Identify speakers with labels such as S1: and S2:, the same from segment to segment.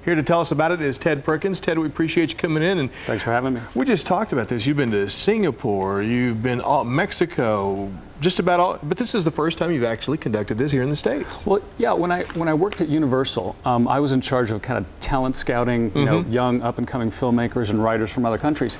S1: Here to tell us about it is Ted Perkins. Ted, we appreciate you coming in. And
S2: thanks for having me.
S1: We just talked about this. You've been to Singapore, you've been Mexico, just about all, but this is the first time you've actually conducted this here in the States.
S2: Well, yeah, when I worked at Universal, I was in charge of kind of talent scouting, you know, young up-and-coming filmmakers and writers from other countries.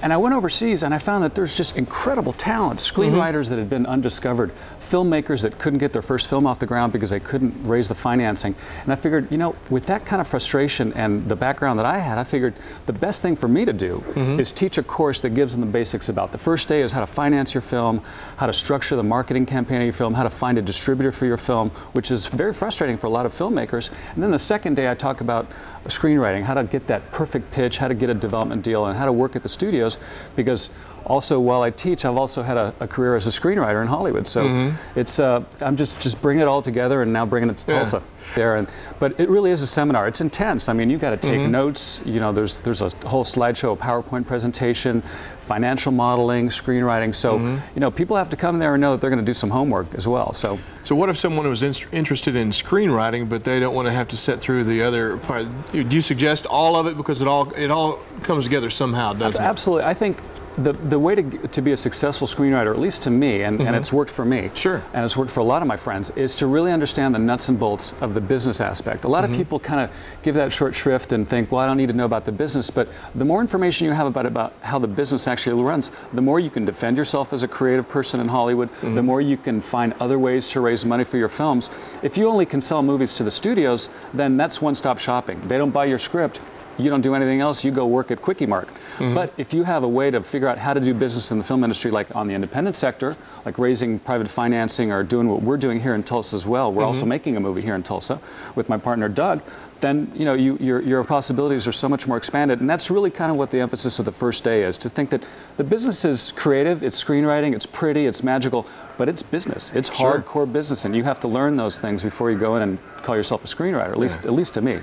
S2: And I went overseas and I found that there's just incredible talent, screenwriters that had been undiscovered, filmmakers that couldn't get their first film off the ground because they couldn't raise the financing. And I figured, you know, with that kind of frustration and the background that I had, I figured the best thing for me to do is teach a course that gives them the basics about. The first day is how to finance your film, how to structure the marketing campaign of your film, how to find a distributor for your film, which is very frustrating for a lot of filmmakers. And then the second day I talk about screenwriting, how to get that perfect pitch, how to get a development deal, and how to work at the studios, because also while I teach, I've also had a career as a screenwriter in Hollywood. So it's I'm just bringing it all together and now bringing it to Tulsa. But it really is a seminar. It's intense. I mean, you've got to take notes. You know, there's a whole slideshow, a PowerPoint presentation, financial modeling, screenwriting. So you know, people have to come there and know that they're going to do some homework as well. So
S1: what if someone was interested in screenwriting, but they don't want to have to sit through the other part? Do you suggest all of it, because it all comes together somehow, doesn't it?
S2: Absolutely. I think the way to be a successful screenwriter, at least to me, and it's worked for me, and it's worked for a lot of my friends, is to really understand the nuts and bolts of the business aspect. A lot of people kind of give that short shrift and think, well, I don't need to know about the business, but the more information you have about how the business actually runs, the more you can defend yourself as a creative person in Hollywood, the more you can find other ways to raise money for your films. If you only can sell movies to the studios, then that's one-stop shopping. They don't buy your script, you don't do anything else, you go work at Quickie Mart. But if you have a way to figure out how to do business in the film industry, like on the independent sector, like raising private financing or doing what we're doing here in Tulsa as well, we're also making a movie here in Tulsa with my partner Doug, then you know, your possibilities are so much more expanded. And that's really kind of what the emphasis of the first day is, to think that the business is creative, it's screenwriting, it's pretty, it's magical, but it's business. It's hardcore business, and you have to learn those things before you go in and call yourself a screenwriter, at least to me.